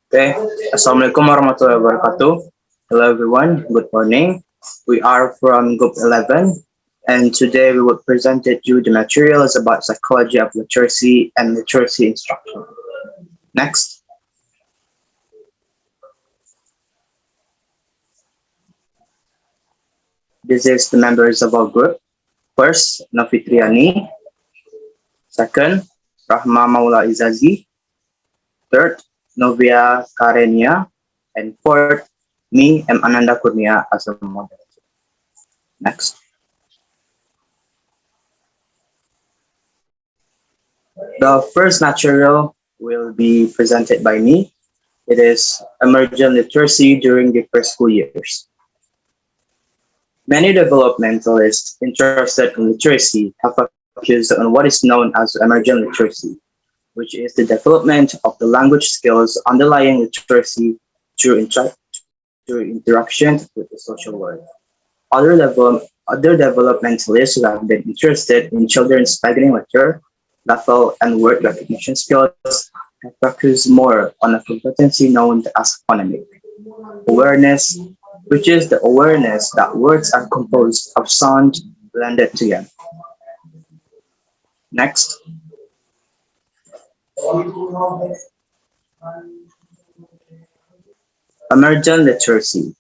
Okay, Assalamualaikum warahmatullahi wabarakatuh. Hello everyone, good morning. We are from Group 11 and today we will present you the materials about psychology of literacy and literacy instruction. Next, this is the members of our group. First, Nofitri Yani. Second, Rahma Maula Izazi. Third, Novia Kharenia. And fourth, me, M. Ananda Kurnia as a moderator. Next. The first material will be presented by me. It is emergent literacy during the first school years. Many developmentalists interested in literacy have focused on what is known as emergent literacy, which is the development of the language skills underlying literacy through, through interaction with the social world. Other developmentalists who have been interested in children's beginning letter, level, and word recognition skills have focused more on a competency known as phonemic awareness, which is the awareness that words are composed of sound blended together. Next, emergent literacy.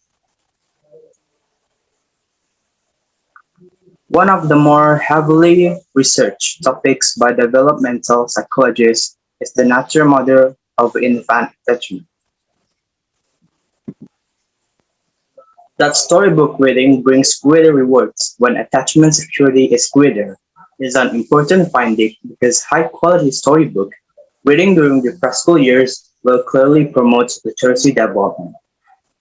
One of the more heavily researched topics by developmental psychologists is the natural model of infant attachment. That storybook reading brings greater rewards when attachment security is greater is an important finding because high-quality storybook reading during the preschool years will clearly promote literacy development.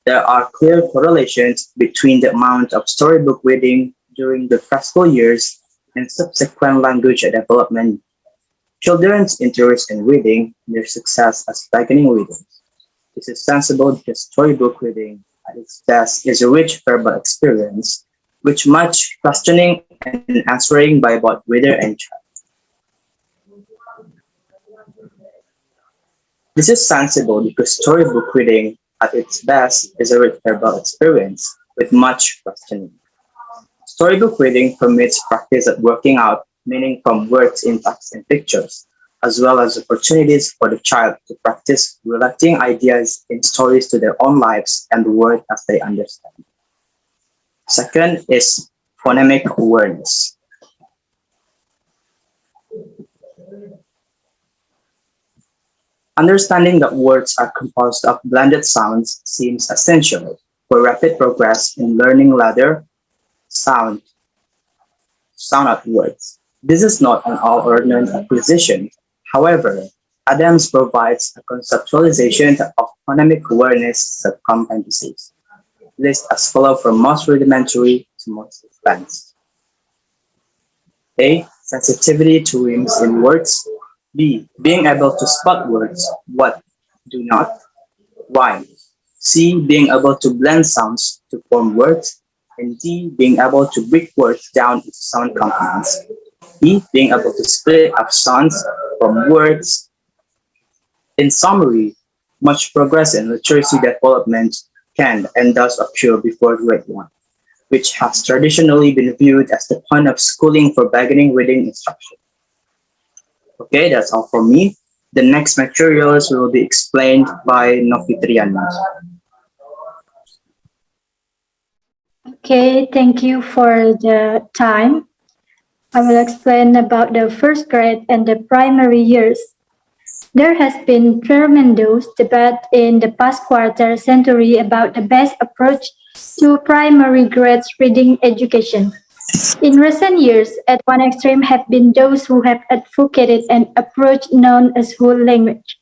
There are clear correlations between the amount of storybook reading during the preschool years and subsequent language development. Children's interest in reading and their success as beginning readers. This is sensible because storybook reading at its best is a rich verbal experience, which much questioning and answering by both reader and child. This is sensible because storybook reading at its best is a rich verbal experience with much questioning. Storybook reading permits practice at working out meaning from words in text and pictures, as well as opportunities for the child to practice relating ideas in stories to their own lives and the world as they understand. Second is phonemic awareness. Understanding that words are composed of blended sounds seems essential for rapid progress in learning ladder sound out words. This is not an all-or-none acquisition. However, Adams provides a conceptualization of phonemic awareness subcompetencies, list as follows from most rudimentary to most advanced. A. Sensitivity to rhymes in words. B. Being able to spot words, what, do not, why. C. Being able to blend sounds to form words. And D. Being able to break words down into sound components. E. Being able to split up sounds from words. In summary, much progress in literacy development can and does occur before grade 1, which has traditionally been viewed as the point of schooling for beginning reading instruction. Okay, that's all from me. The next materials will be explained by Nofitri Yani. Okay, thank you for the time. I will explain about the first grade and the primary years. There has been tremendous debate in the past quarter century about the best approach to primary grades reading education. In recent years, at one extreme have been those who have advocated an approach known as whole language,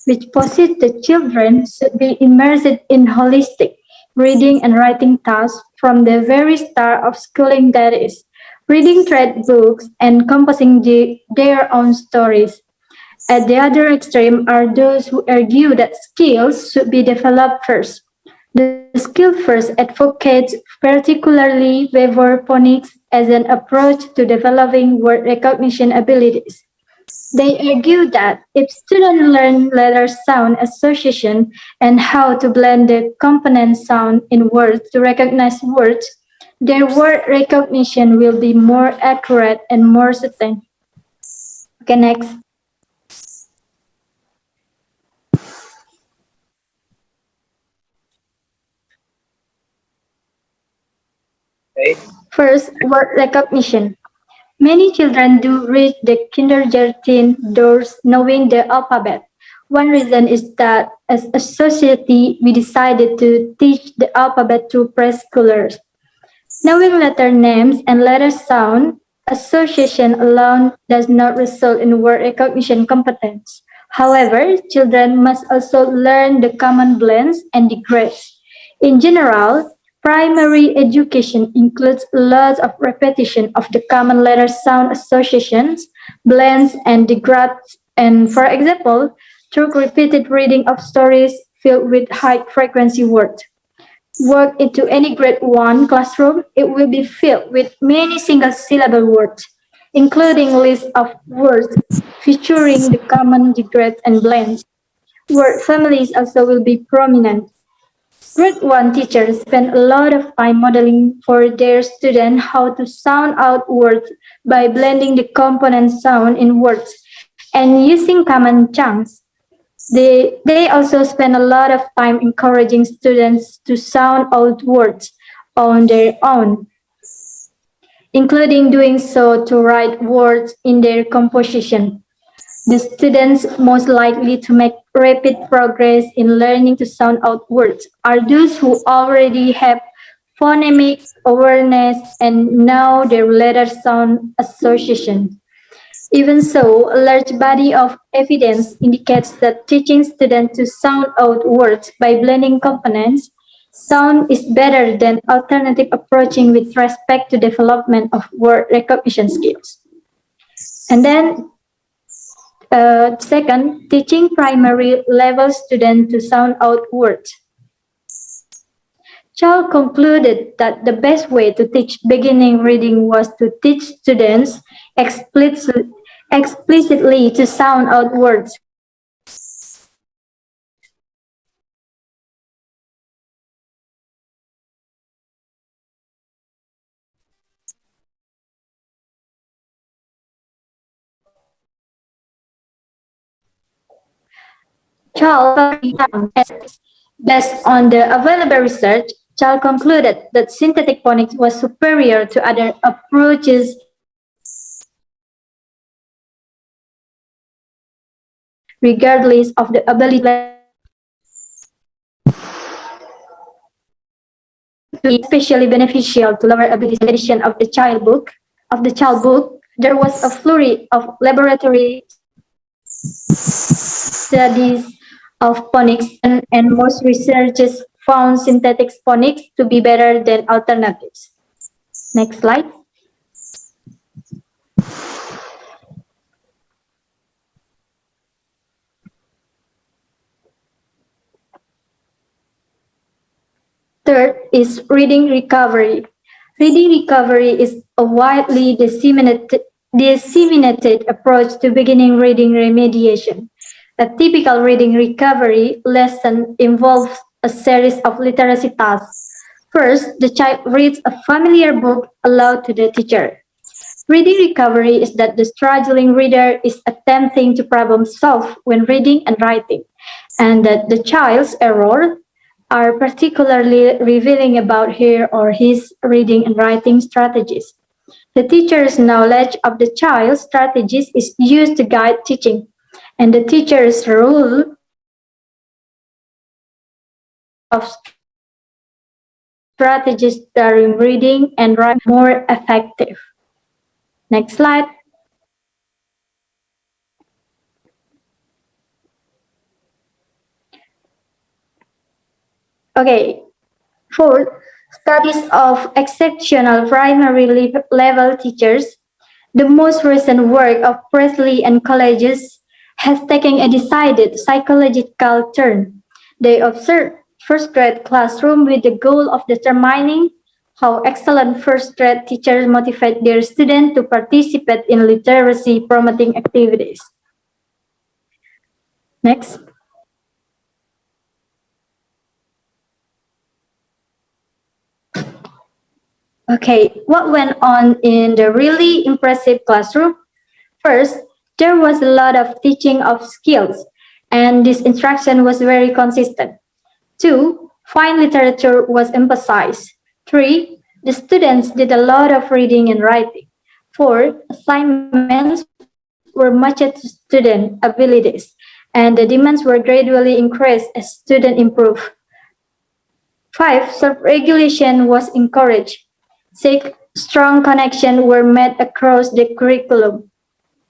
which posits the children should be immersed in holistic reading and writing tasks from the very start of schooling, that is, reading trade books and composing their own stories. At the other extreme are those who argue that skills should be developed first. The skill first advocates particularly favor phonics as an approach to developing word recognition abilities. They argue that if students learn letter sound association and how to blend the component sound in words to recognize words, their word recognition will be more accurate and more certain. Okay, next. Okay. First, word recognition. Many children do reach the kindergarten doors knowing the alphabet. One reason is that as a society, we decided to teach the alphabet to preschoolers. Knowing letter names and letter sound association alone does not result in word recognition competence. However, children must also learn the common blends and the grades. In general, primary education includes lots of repetition of the common letter sound associations, blends, and the grades. And for example, through repeated reading of stories filled with high frequency words walk into any grade 1 classroom, it will be filled with many single syllable words, including lists of words featuring the common degrades and blends. Word families also will be prominent. Grade 1 teachers spend a lot of time modeling for their students how to sound out words by blending the component sound in words and using common chunks. They also spend a lot of time encouraging students to sound out words on their own, including doing so to write words in their composition. The students most likely to make rapid progress in learning to sound out words are those who already have phonemic awareness and know their letter sound association. Even so, a large body of evidence indicates that teaching students to sound out words by blending components sound is better than alternative approaching with respect to development of word recognition skills. And then, second, teaching primary level students to sound out words. Chow concluded that the best way to teach beginning reading was to teach students explicitly to sound out words. Chow found based on the available research, Chow concluded that synthetic phonics was superior to other approaches regardless of the ability to be especially beneficial to lower abilities. In addition of the child book, there was a flurry of laboratory studies of phonics and most researchers found synthetic phonics to be better than alternatives. Next slide. Third is reading recovery. Reading recovery is a widely disseminated approach to beginning reading remediation. A typical reading recovery lesson involves a series of literacy tasks. First, the child reads a familiar book aloud to the teacher. Reading recovery is that the struggling reader is attempting to problem solve when reading and writing, and that the child's errors are particularly revealing about her or his reading and writing strategies. The teacher's knowledge of the child's strategies is used to guide teaching, and the teacher's role of strategies during reading and writing more effective. Next slide. Okay, fourth, studies of exceptional primary level teachers. The most recent work of Presley and colleagues has taken a decided psychological turn. They observed first grade classroom with the goal of determining how excellent first grade teachers motivate their students to participate in literacy promoting activities. Next. Okay, what went on in the really impressive classroom? First, there was a lot of teaching of skills, and this instruction was very consistent. Two, fine literature was emphasized. Three, the students did a lot of reading and writing. Four, assignments were matched to student abilities, and the demands were gradually increased as students improved. Five, self-regulation was encouraged. Six, strong connections were made across the curriculum.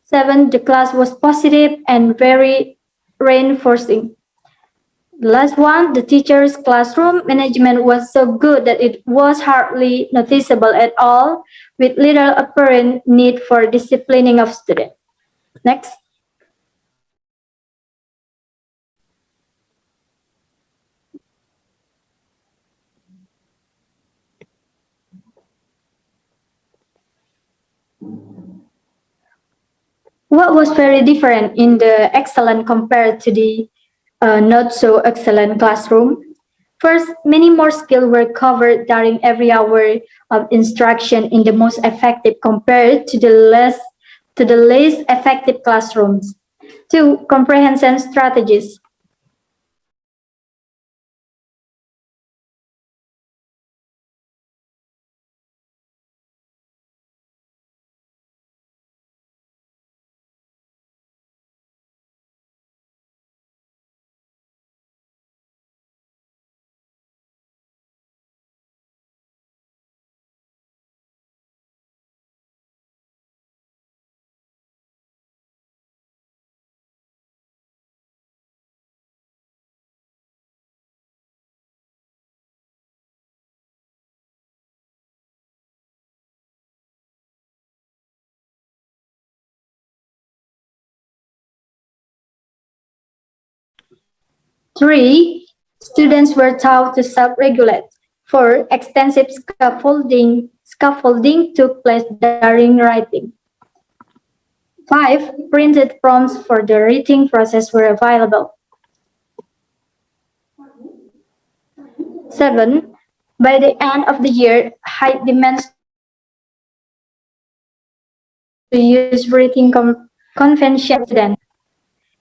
Seven, the class was positive and very reinforcing. The last one, the teacher's classroom management was so good that it was hardly noticeable at all, with little apparent need for disciplining of students. Next. What was very different in the excellent compared to the not so excellent classroom? First, many more skills were covered during every hour of instruction in the most effective compared to the least effective classrooms. Two, comprehension strategies. Three, students were taught to self-regulate. Four, extensive scaffolding took place during writing. Five, printed prompts for the reading process were available. Seven, by the end of the year, high demands to use reading convention students.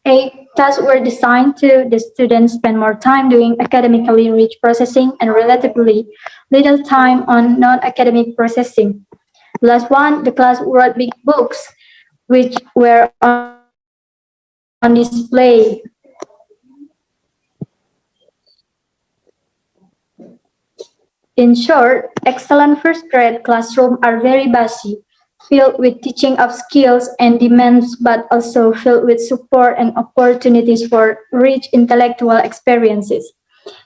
Eight, tasks were designed to the students spend more time doing academically rich processing and relatively little time on non-academic processing. Last one, the class wrote big books, which were on display. In short, excellent first grade classrooms are very busy, filled with teaching of skills and demands, but also filled with support and opportunities for rich intellectual experiences.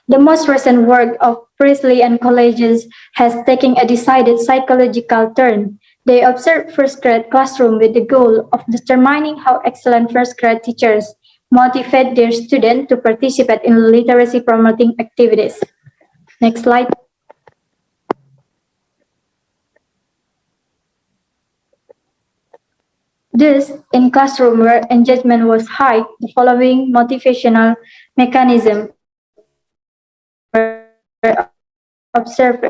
The most recent work of Priestley and colleges has taken a decided psychological turn. They observed first grade classroom with the goal of determining how excellent first grade teachers motivate their students to participate in literacy promoting activities. Next slide. Thus, in classroom where engagement was high, the following motivational mechanisms were observed.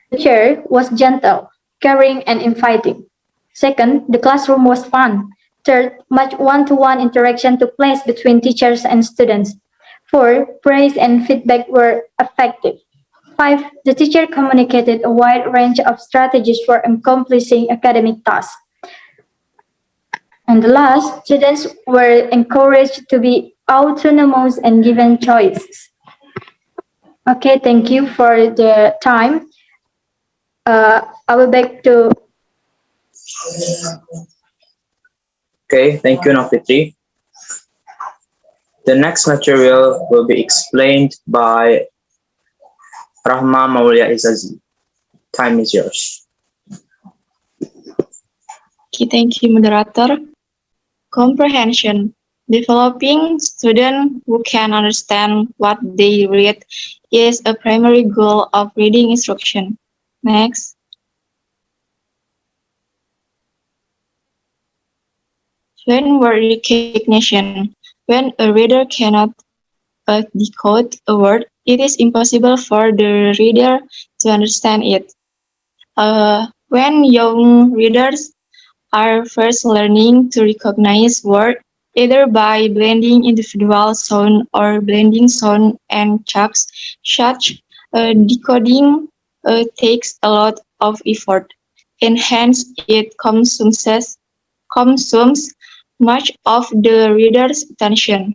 The teacher was gentle, caring, and inviting. Second, the classroom was fun. Third, much one-to-one interaction took place between teachers and students. Four, praise and feedback were effective. Five, the teacher communicated a wide range of strategies for accomplishing academic tasks. And the last, students were encouraged to be autonomous and given choices. Okay, thank you for the time. I will back to. Okay, thank you, Nofitri. The next material will be explained by Rahma, Maula, Izazi. Time is yours. Okay, thank you, moderator. Comprehension. Developing students who can understand what they read is a primary goal of reading instruction. Next. When word recognition. When a reader cannot decode a word, it is impossible for the reader to understand it. When young readers are first learning to recognize words, either by blending individual sound or blending sound and chucks, such decoding takes a lot of effort, and hence it consumes much of the reader's attention.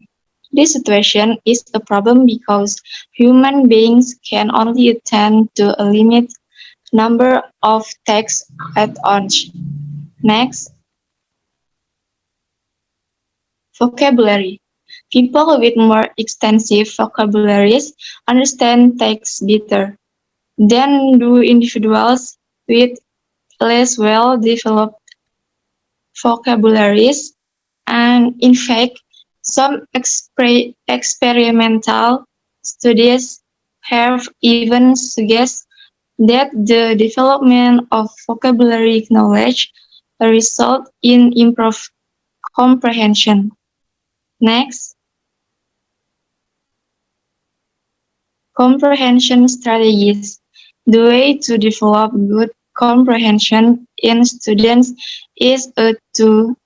This situation is a problem because human beings can only attend to a limited number of texts at once. Next, vocabulary. People with more extensive vocabularies understand text better than do individuals with less well-developed vocabularies, and in fact, some experimental studies have even suggested that the development of vocabulary knowledge result in improved comprehension. Next, comprehension strategies. The way to develop good comprehension in students is to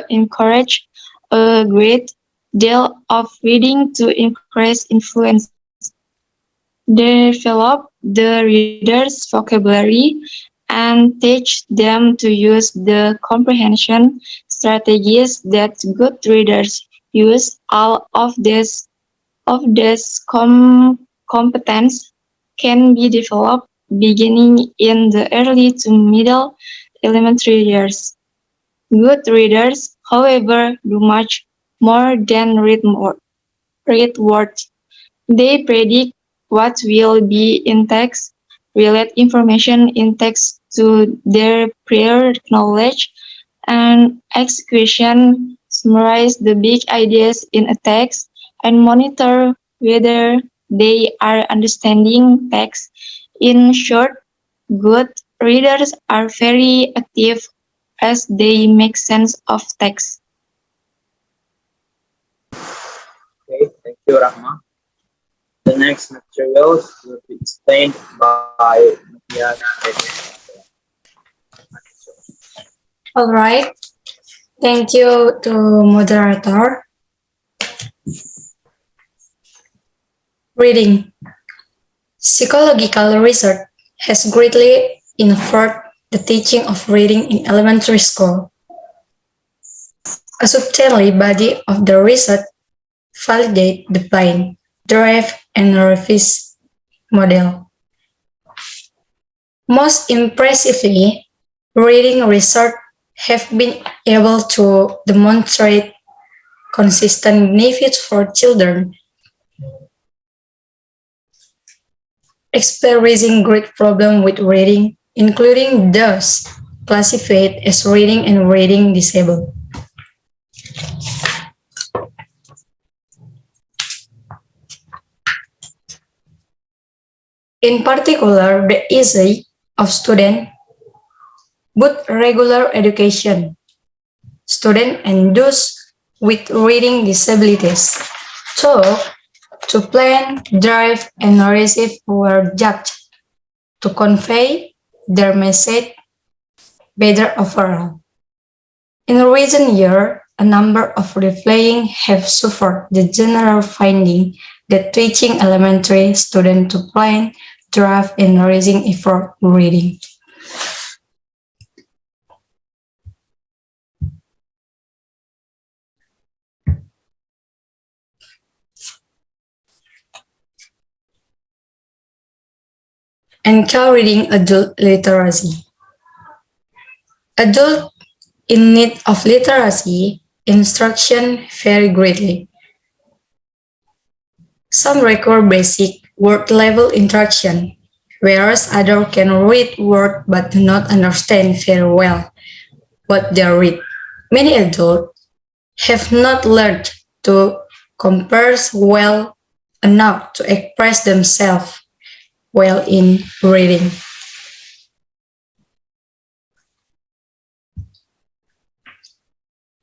encourage a great deal of reading to increase influence. Develop the reader's vocabulary and teach them to use the comprehension strategies that good readers use. All of this competence can be developed beginning in the early to middle elementary years. Good readers, however, do much more than read words. They predict what will be in text, relate information in text to their prior knowledge, and execution summarize the big ideas in a text and monitor whether they are understanding text. In short, good readers are very active as they make sense of text. Okay, thank you, Rahma. The next materials will be explained by Novia. All right. Thank you to moderator. Reading. Psychological research has greatly influenced the teaching of reading in elementary school. A substantial body of the research validate the blind, drive, and revise model. Most impressively, reading research have been able to demonstrate consistent benefits for children experiencing great problem with reading, including those classified as reading and reading disabled. In particular, the Izazi of students, both regular education students and those with reading disabilities, to plan, drive, and receive were judged to convey their message better overall. In recent years, a number of replying have suffered the general finding that teaching elementary students to plan, drive, and raising effort reading. Encouraging adult literacy. Adults in need of literacy instruction vary greatly. Some require basic word-level instruction, whereas others can read words but do not understand very well what they read. Many adults have not learned to converse well enough to express themselves well in reading.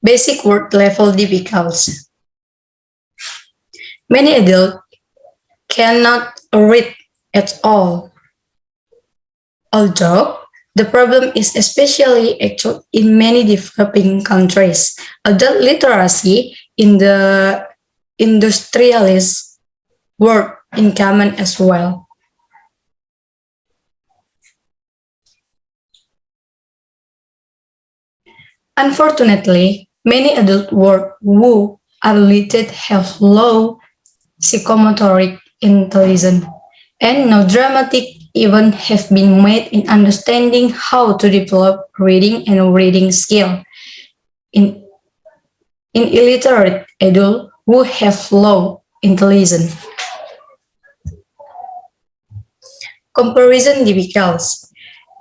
Basic word level difficulties. Many adults cannot read at all, although the problem is especially actual in many developing countries. Adult literacy in the industrialist world in common as well. Unfortunately, many adult world who are literate have low psychomotoric intelligence, and no dramatic events have been made in understanding how to develop reading and reading skill in illiterate adults who have low intelligence. Comparison difficulties.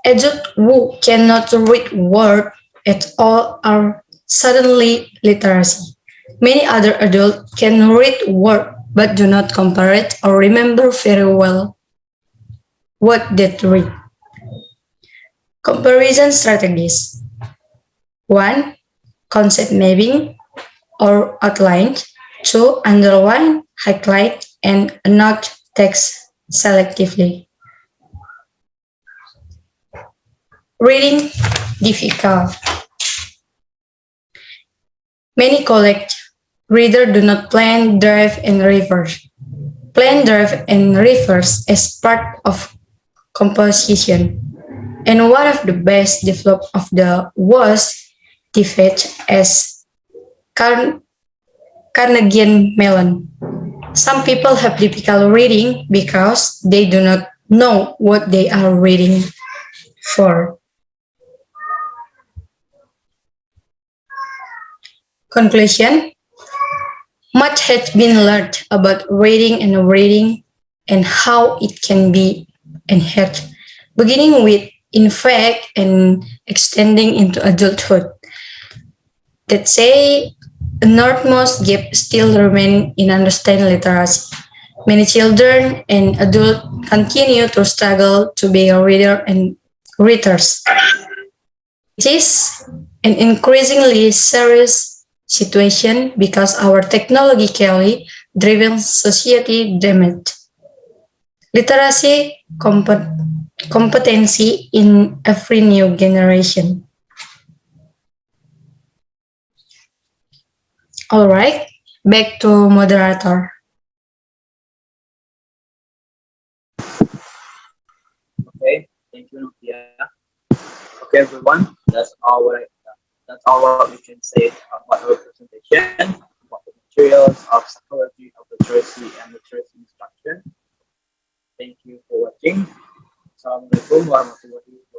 Adults who cannot read words at all are suddenly literacy. Many other adults can read words but do not compare it or remember very well what they read. Comparison strategies. 1. Concept mapping or outline. 2. Underline, highlight, and note text selectively. Reading difficult. Many college readers do not plan, drive, and reverse. Plan, drive, and reverse as part of composition. And one of the best developed of the was developed as Carnegie Mellon. Some people have difficulty reading because they do not know what they are reading for. Conclusion. Much has been learned about reading and how it can be enhanced, beginning with infant and extending into adulthood. That say, a northmost gap still remains in understanding literacy. Many children and adults continue to struggle to be a reader and readers. It is an increasingly serious situation because our technologically driven society damaged literacy competency in every new generation. All right, back to moderator. Okay, thank you, Novia. Okay, everyone, that's all what we can say about our presentation about the materials of psychology of literacy and literacy instruction. Thank you for watching. Assalamualaikum warahmatullahi wabarakatuh.